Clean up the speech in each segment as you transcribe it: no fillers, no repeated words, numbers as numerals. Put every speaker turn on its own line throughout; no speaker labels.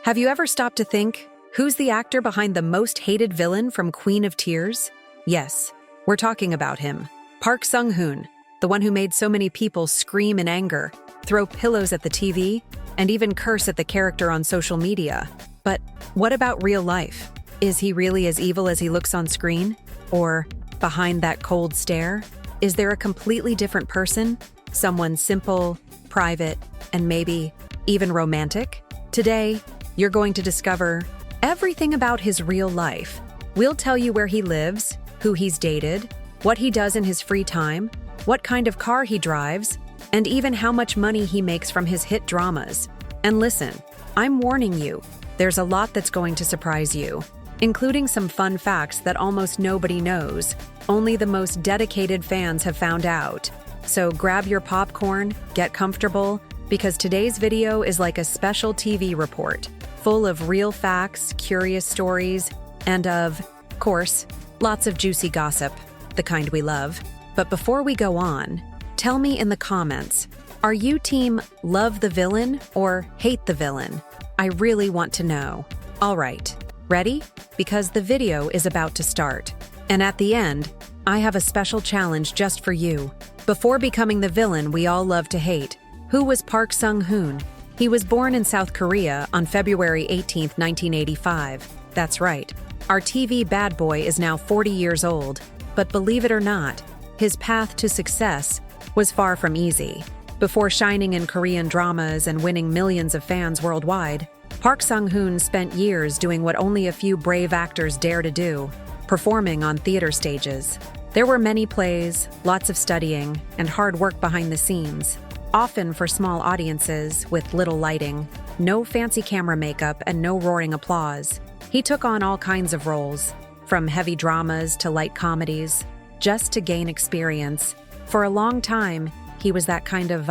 Have you ever stopped to think, who's the actor behind the most hated villain from Queen of Tears? Yes, we're talking about him. Park Sung-hoon, the one who made so many people scream in anger, throw pillows at the TV, and even curse at the character on social media. But what about real life? Is he really as evil as he looks on screen? Or, behind that cold stare, is there a completely different person? Someone simple, private, and maybe even romantic? Today, you're going to discover everything about his real life. We'll tell you where he lives, who he's dated, what he does in his free time, what kind of car he drives, and even how much money he makes from his hit dramas. And listen, I'm warning you, there's a lot that's going to surprise you, including some fun facts that almost nobody knows. Only the most dedicated fans have found out. So grab your popcorn, get comfortable, because today's video is like a special TV report, full of real facts, curious stories, and of course, lots of juicy gossip, the kind we love. But before we go on, tell me in the comments, are you team love the villain or hate the villain? I really want to know. All right, ready? Because the video is about to start. And at the end, I have a special challenge just for you. Before becoming the villain we all love to hate, who was Park Sung-hoon? He was born in South Korea on February 18, 1985. That's right. Our TV bad boy is now 40 years old. But believe it or not, his path to success was far from easy. Before shining in Korean dramas and winning millions of fans worldwide, Park Sung-hoon spent years doing what only a few brave actors dare to do, performing on theater stages. There were many plays, lots of studying, and hard work behind the scenes, often for small audiences with little lighting, no fancy camera makeup, and no roaring applause. He took on all kinds of roles, from heavy dramas to light comedies, just to gain experience. For a long time, he was that kind of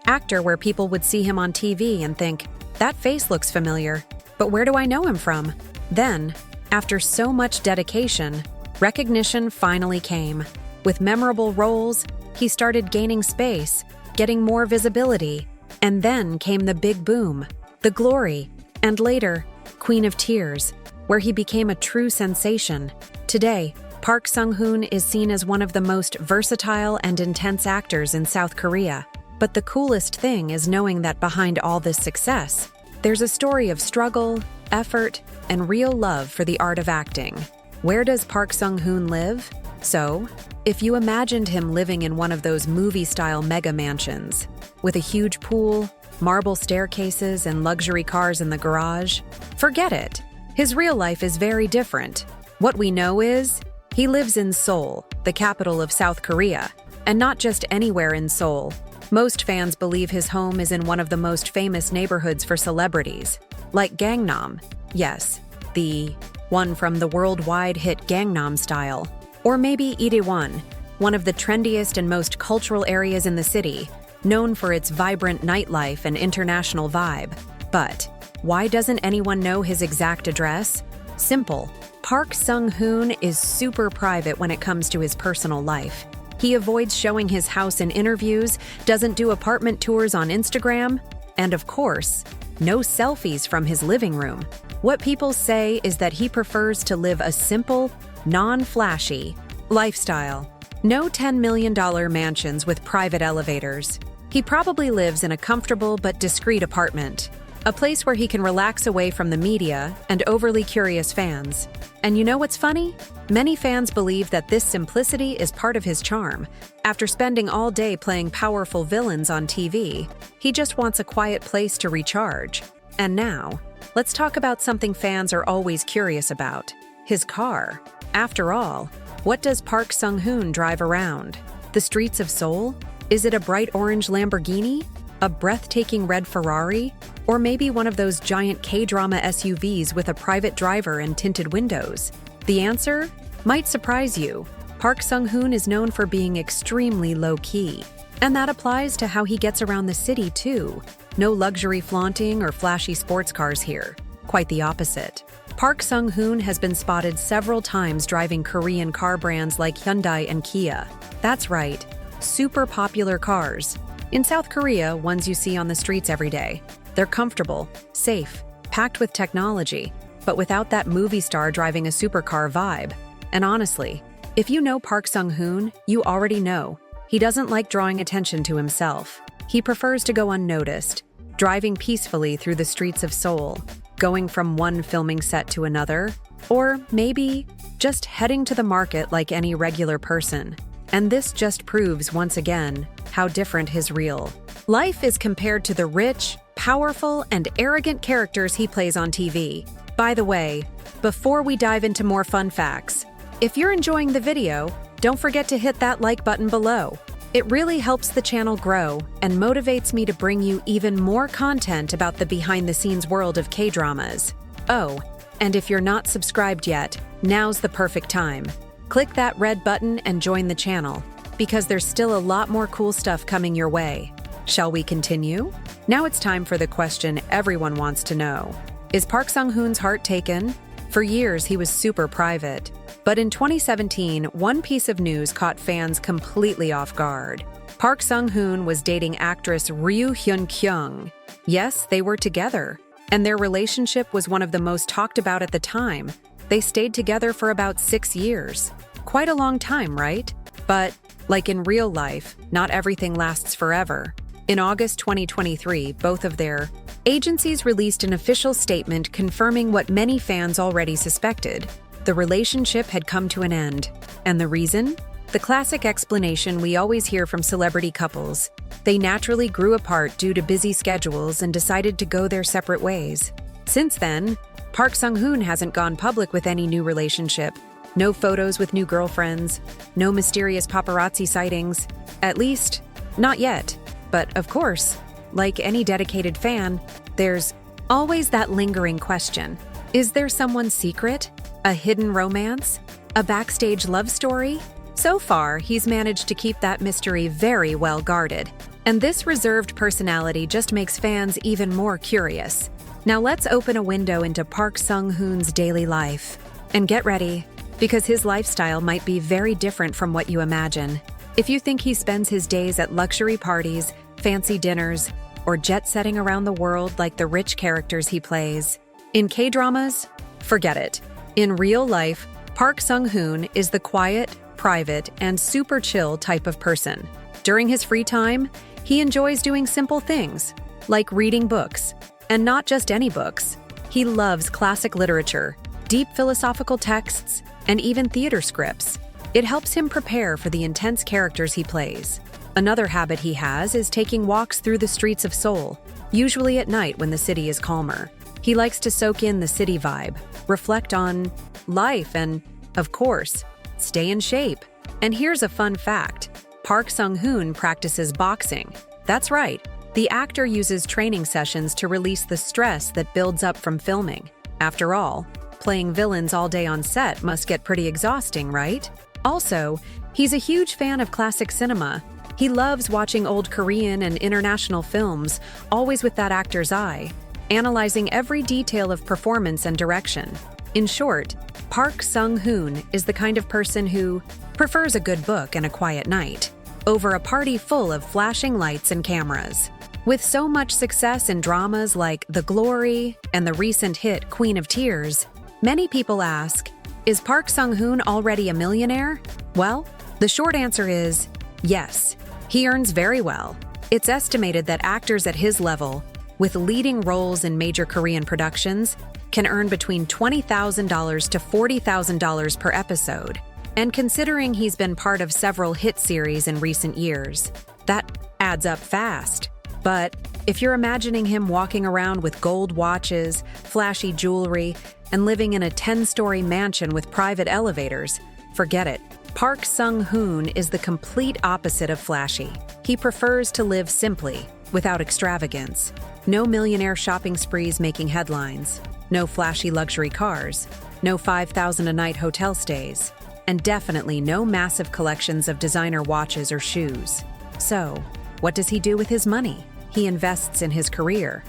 actor where people would see him on TV and think, that face looks familiar, but where do I know him from? Then, after so much dedication, recognition finally came. With memorable roles, he started gaining space, getting more visibility, and then came the big boom, the glory, and later, Queen of Tears, where he became a true sensation. Today, Park Sung-hoon is seen as one of the most versatile and intense actors in South Korea. But the coolest thing is knowing that behind all this success, there's a story of struggle, effort, and real love for the art of acting. Where does Park Sung-hoon live? So, if you imagined him living in one of those movie-style mega mansions, with a huge pool, marble staircases, and luxury cars in the garage, forget it. His real life is very different. What we know is, he lives in Seoul, the capital of South Korea, and not just anywhere in Seoul. Most fans believe his home is in one of the most famous neighborhoods for celebrities, like Gangnam, yes, the one from the worldwide hit Gangnam Style, or maybe Itaewon, one of the trendiest and most cultural areas in the city, known for its vibrant nightlife and international vibe. But why doesn't anyone know his exact address? Simple. Park Sung-hoon is super private when it comes to his personal life. He avoids showing his house in interviews, doesn't do apartment tours on Instagram, and of course, no selfies from his living room. What people say is that he prefers to live a simple, non-flashy lifestyle. No $10 million mansions with private elevators. He probably lives in a comfortable but discreet apartment, a place where he can relax away from the media and overly curious fans. And you know what's funny? Many fans believe that this simplicity is part of his charm. After spending all day playing powerful villains on TV, he just wants a quiet place to recharge. And now, let's talk about something fans are always curious about: his car. After all, what does Park Sung-hoon drive around? The streets of Seoul? Is it a bright orange Lamborghini? A breathtaking red Ferrari? Or maybe one of those giant K-drama SUVs with a private driver and tinted windows? The answer might surprise you. Park Sung-hoon is known for being extremely low-key. And that applies to how he gets around the city, too. No luxury flaunting or flashy sports cars here. Quite the opposite. Park Sung-hoon has been spotted several times driving Korean car brands like Hyundai and Kia. That's right, super popular cars. In South Korea, ones you see on the streets every day. They're comfortable, safe, packed with technology, but without that movie star driving a supercar vibe. And honestly, if you know Park Sung-hoon, you already know. He doesn't like drawing attention to himself. He prefers to go unnoticed, driving peacefully through the streets of Seoul, going from one filming set to another, or maybe just heading to the market like any regular person. And this just proves once again how different his real life is compared to the rich, powerful, and arrogant characters he plays on TV. By the way, before we dive into more fun facts, if you're enjoying the video, don't forget to hit that like button below. It really helps the channel grow and motivates me to bring you even more content about the behind-the-scenes world of K-dramas. Oh, and if you're not subscribed yet, now's the perfect time. Click that red button and join the channel, because there's still a lot more cool stuff coming your way. Shall we continue? Now it's time for the question everyone wants to know. Is Park Sung-hoon's heart taken? For years, he was super private. But in 2017, one piece of news caught fans completely off guard. Park Sung-hoon was dating actress Ryu Hyun-kyung. Yes, they were together, and their relationship was one of the most talked about at the time. They stayed together for about 6 years. Quite a long time, right? But, like in real life, not everything lasts forever. In August 2023, both of their agencies released an official statement confirming what many fans already suspected. The relationship had come to an end. And the reason? The classic explanation we always hear from celebrity couples. They naturally grew apart due to busy schedules and decided to go their separate ways. Since then, Park Sung-hoon hasn't gone public with any new relationship. No photos with new girlfriends, no mysterious paparazzi sightings. At least, not yet. But of course, like any dedicated fan, there's always that lingering question. Is there someone secret? A hidden romance? A backstage love story? So far, he's managed to keep that mystery very well guarded. And this reserved personality just makes fans even more curious. Now let's open a window into Park Sung-hoon's daily life. And get ready, because his lifestyle might be very different from what you imagine. If you think he spends his days at luxury parties, fancy dinners, or jet-setting around the world like the rich characters he plays, in K-dramas, forget it. In real life, Park Sung-hoon is the quiet, private, and super chill type of person. During his free time, he enjoys doing simple things, like reading books. And not just any books. He loves classic literature, deep philosophical texts, and even theater scripts. It helps him prepare for the intense characters he plays. Another habit he has is taking walks through the streets of Seoul, usually at night when the city is calmer. He likes to soak in the city vibe, reflect on life, and, of course, stay in shape. And here's a fun fact. Park Sung-hoon practices boxing. That's right. The actor uses training sessions to release the stress that builds up from filming. After all, playing villains all day on set must get pretty exhausting, right? Also, he's a huge fan of classic cinema. He loves watching old Korean and international films, always with that actor's eye, analyzing every detail of performance and direction. In short, Park Sung-hoon is the kind of person who prefers a good book and a quiet night over a party full of flashing lights and cameras. With so much success in dramas like The Glory and the recent hit Queen of Tears, many people ask, is Park Sung-hoon already a millionaire? Well, the short answer is yes. He earns very well. It's estimated that actors at his level, with leading roles in major Korean productions, can earn between $20,000 to $40,000 per episode. And considering he's been part of several hit series in recent years, that adds up fast. But if you're imagining him walking around with gold watches, flashy jewelry, and living in a 10-story mansion with private elevators, forget it. Park Sung-hoon is the complete opposite of flashy. He prefers to live simply, without extravagance. No millionaire shopping sprees making headlines. No flashy luxury cars. No $5,000 a night hotel stays. And definitely no massive collections of designer watches or shoes. So, what does he do with his money? He invests in his career.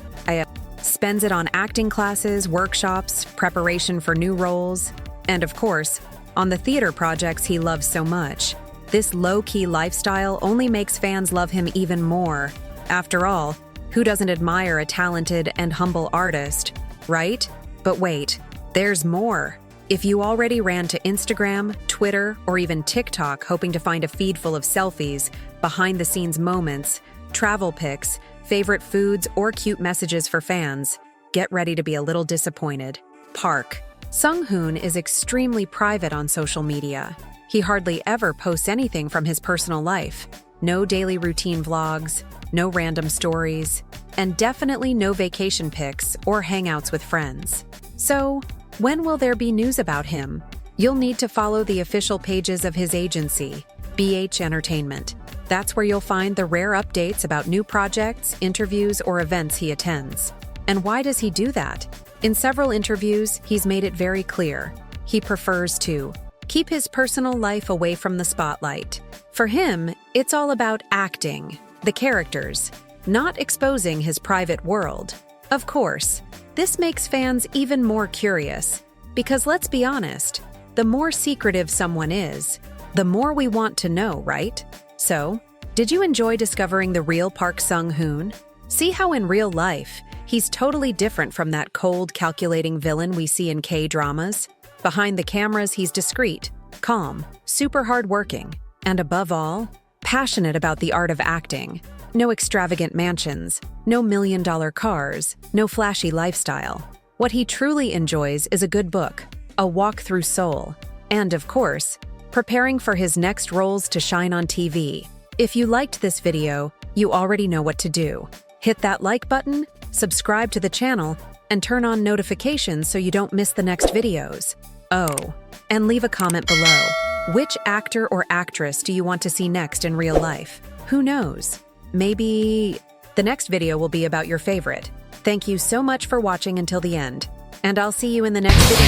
Spends it on acting classes, workshops, preparation for new roles, and of course, on the theater projects he loves so much. This low-key lifestyle only makes fans love him even more. After all, who doesn't admire a talented and humble artist? right? But wait, there's more. If you already ran to Instagram, Twitter, or even TikTok hoping to find a feed full of selfies, behind-the-scenes moments, travel pics, favorite foods, or cute messages for fans, get ready to be a little disappointed. Park Sung-hoon is extremely private on social media. He hardly ever posts anything from his personal life. No daily routine vlogs, no random stories, and definitely no vacation pics or hangouts with friends. So, when will there be news about him? You'll need to follow the official pages of his agency, BH Entertainment. That's where you'll find the rare updates about new projects, interviews, or events he attends. And why does he do that? In several interviews, he's made it very clear. He prefers to keep his personal life away from the spotlight. For him, it's all about acting, the characters, not exposing his private world. Of course, this makes fans even more curious, because let's be honest, the more secretive someone is, the more we want to know, right? So, did you enjoy discovering the real Park Sung-hoon? See how in real life, he's totally different from that cold, calculating villain we see in K-dramas? Behind the cameras, he's discreet, calm, super hardworking, and above all, passionate about the art of acting. No extravagant mansions, no million-dollar cars, no flashy lifestyle. What he truly enjoys is a good book, a walk through Seoul, and of course, preparing for his next roles to shine on TV. If you liked this video, you already know what to do. Hit that like button, subscribe to the channel, and turn on notifications so you don't miss the next videos. Oh, and leave a comment below. Which actor or actress do you want to see next in real life? Who knows? Maybe the next video will be about your favorite. Thank you so much for watching until the end, and I'll see you in the next video.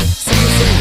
See you soon.